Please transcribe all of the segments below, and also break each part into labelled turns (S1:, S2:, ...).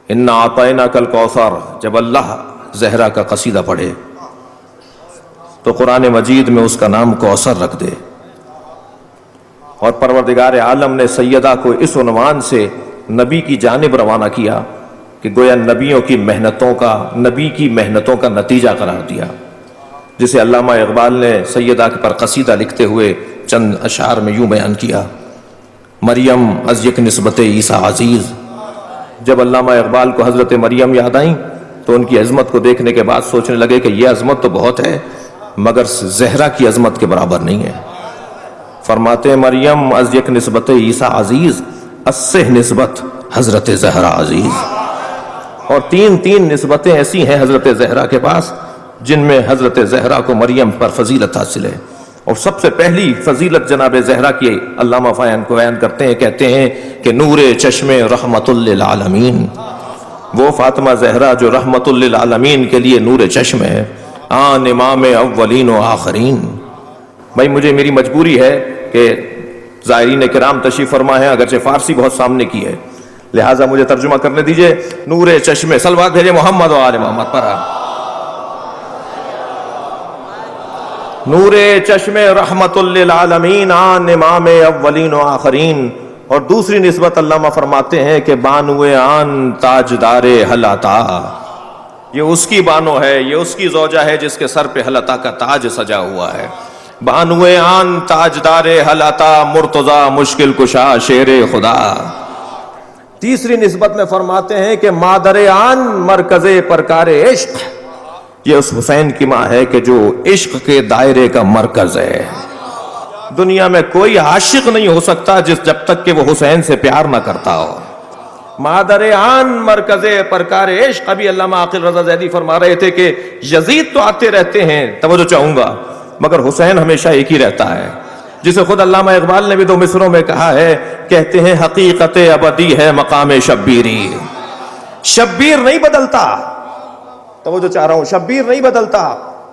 S1: انا اعطیناک الکوثر، جب اللہ زہرا کا قصیدہ پڑھے تو قرآن مجید میں اس کا نام کوثر رکھ دے. اور پروردگار عالم نے سیدہ کو اس عنوان سے نبی کی جانب روانہ کیا کہ گویا نبیوں کی محنتوں کا، نبی کی محنتوں کا نتیجہ قرار دیا، جسے علامہ اقبال نے سیدہ پر قصیدہ لکھتے ہوئے چند اشعار میں یوں بیان کیا: مریم از یک نسبت عیسیٰ عزیز. جب علامہ اقبال کو حضرت مریم یاد آئیں تو ان کی عظمت کو دیکھنے کے بعد سوچنے لگے کہ یہ عظمت تو بہت ہے مگر زہرا کی عظمت کے برابر نہیں ہے. فرماتے ہیں مریم از یک نسبت عیسیٰ عزیز، اسہ نسبت حضرت زہرا عزیز. اور تین نسبتیں ایسی ہیں حضرت زہرا کے پاس جن میں حضرت زہرا کو مریم پر فضیلت حاصل ہے. اور سب سے پہلی فضیلت جناب زہرا کی علامہ فیان کو بیان کرتے ہیں، کہتے ہیں کہ نور چشم رحمت للعالمین، وہ فاطمہ زہرا جو رحمت للعالمین کے لیے نور چشم ہے. آن امام اولین و آخرین. بھائی مجھے میری مجبوری ہے کہ زائرین کرام تشریف فرما ہے، اگرچہ فارسی بہت سامنے کی ہے، لہٰذا مجھے ترجمہ کرنے دیجئے. نور چشم، صلوات بھیجے محمد و آل محمد پر. نور چشم رحمت للعالمین، آن امام اولین و آخرین. اور دوسری نسبت علامہ فرماتے ہیں کہ بانو آن تاجدار حلاتا، یہ اس کی بانو ہے، یہ اس کی زوجہ ہے جس کے سر پہ حلاتا کا تاج سجا ہوا ہے. بانو آن تاجدار حلاتا، مرتضی مشکل کشا شیر خدا. تیسری نسبت میں فرماتے ہیں کہ مادر آن مرکز پرکار عشق، یہ اس حسین کی ماں ہے کہ جو عشق کے دائرے کا مرکز ہے. دنیا میں کوئی عاشق نہیں ہو سکتا جب تک کہ وہ حسین سے پیار نہ کرتا ہو. مادر آن مرکز پرکار عشق. ابھی علامہ عاقل رضا زیدی فرما رہے تھے کہ یزید تو آتے رہتے ہیں، توجہ چاہوں گا، مگر حسین ہمیشہ ایک ہی رہتا ہے، جسے خود علامہ اقبال نے بھی دو مصروں میں کہا ہے. کہتے ہیں حقیقت ابدی ہے مقام شبیری. شبیر نہیں بدلتا، توجہ چاہ رہا ہوں، شبیر نہیں بدلتا،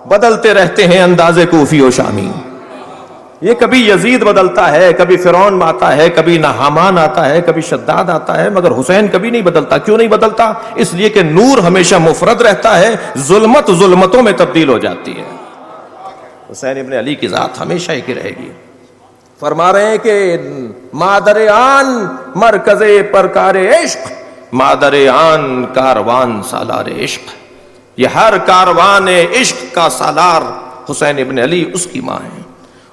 S1: بدلتے رہتے ہیں انداز کوفی و شامی. یہ کبھی یزید بدلتا ہے، کبھی فرعون آتا ہے، کبھی حامان آتا ہے، کبھی شداد آتا ہے، مگر حسین کبھی نہیں بدلتا. کیوں نہیں بدلتا؟ اس لیے کہ نور ہمیشہ مفرد رہتا ہے، ظلمت ظلمتوں میں تبدیل ہو جاتی ہے. حسین ابن علی کی ذات ہمیشہ ایک ہی رہے گی. فرما رہے ہیں کہ مادر آن مرکز پرکار عشق، مادر آن کاروان سالار عشق. یہ ہر کاروان عشق کا سالار حسین ابن علی اس کی ماں ہے.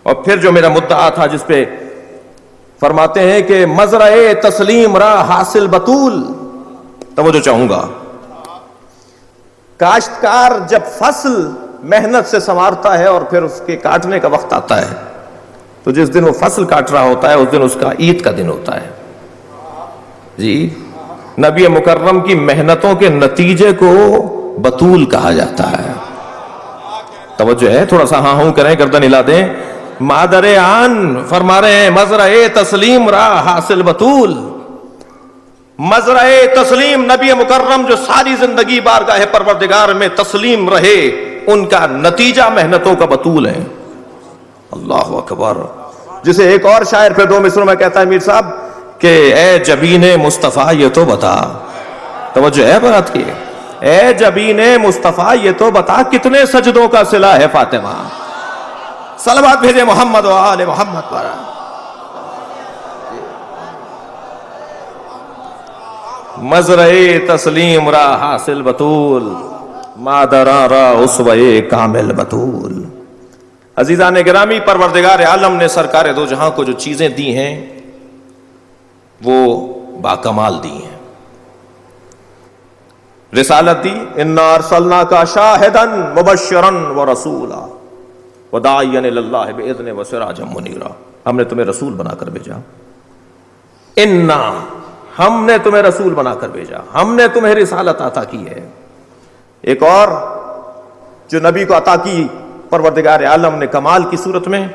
S1: اور پھر جو میرا مدعا تھا جس پہ فرماتے ہیں کہ مزرع تسلیم را حاصل بطول. توجہ چاہوں گا، کاشتکار جب فصل محنت سے سنوارتا ہے اور پھر اس کے کاٹنے کا وقت آتا ہے تو جس دن وہ فصل کاٹ رہا ہوتا ہے اس دن اس کا عید کا دن ہوتا ہے. جی، نبی مکرم کی محنتوں کے نتیجے کو بطول کہا جاتا ہے. توجہ ہے، تھوڑا سا ہاں ہوں کریں، گردن ہلا دیں. مادر آن فرما رہے ہیں مزرع تسلیم را حاصل بطول. مزرع تسلیم، نبی مکرم جو ساری زندگی بارگاہ پروردگار میں تسلیم رہے، ان کا نتیجہ محنتوں کا بطول ہے. اللہ اکبر. جسے ایک اور شاعر پہ دو مصروں میں کہتا ہے میر صاحب کہ اے جبین مصطفیٰ یہ تو بتا. توجہ ہے بات کی، اے جبین مصطفیٰ یہ تو بتا کتنے سجدوں کا صلہ ہے فاطمہ. صلوات بھیجے محمد و آل محمد پر. مزرع تسلیم را حاصل بطول، مادران را اسوہ کامل بطول. عزیزان گرامی، پروردگار عالم نے سرکار دو جہاں کو جو چیزیں دی ہیں وہ باکمال دی ہیں. رسالت دی، انا ارسلناک شاہدا مبشرا ورسولا وداعیا الی اللہ باذنہ وسراجا منیرا. ہم نے تمہیں رسول بنا کر بھیجا. انا، ہم نے تمہیں رسول بنا کر بھیجا، ہم نے تمہیں رسالت عطا کی ہے. ایک اور جو نبی کو عطا کی پروردگار عالم نے کمال کی صورت میں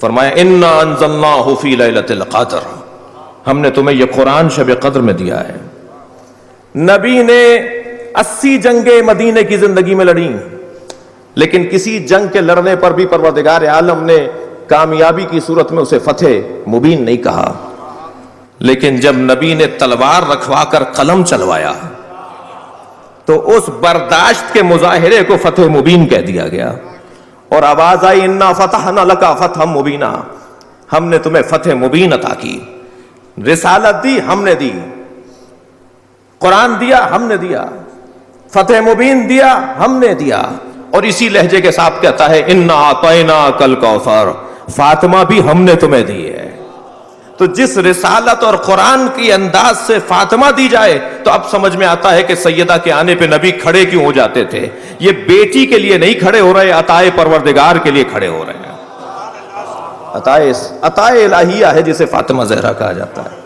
S1: فرمایا انا انزلناہ فی لیلۃ القدر، ہم نے تمہیں یہ قرآن شب قدر میں دیا ہے. نبی نے 80 جنگیں مدینے کی زندگی میں لڑیں، لیکن کسی جنگ کے لڑنے پر بھی پروردگار عالم نے کامیابی کی صورت میں اسے فتح مبین نہیں کہا. لیکن جب نبی نے تلوار رکھوا کر قلم چلوایا تو اس برداشت کے مظاہرے کو فتح مبین کہہ دیا گیا، اور آواز آئی انا فتحنا لک فتحا مبینا، ہم نے تمہیں فتح مبین عطا کی، رسالت دی ہم نے دی، قرآن دیا ہم نے دیا، فتح مبین دیا ہم نے دیا۔ اور اسی لہجے کے ساتھ کہتا ہے انا اعطیناک الکوثر، فاطمہ بھی ہم نے تمہیں دی ہے۔ تو جس رسالت اور قرآن کی انداز سے فاطمہ دی جائے تو اب سمجھ میں آتا ہے کہ سیدہ کے آنے پہ نبی کھڑے کیوں ہو جاتے تھے۔ یہ بیٹی کے لیے نہیں کھڑے ہو رہے، عطائے پروردگار کے لیے کھڑے ہو رہے ہیں۔ عطائے الہیہ ہے جسے فاطمہ زہرا کہا جاتا ہے۔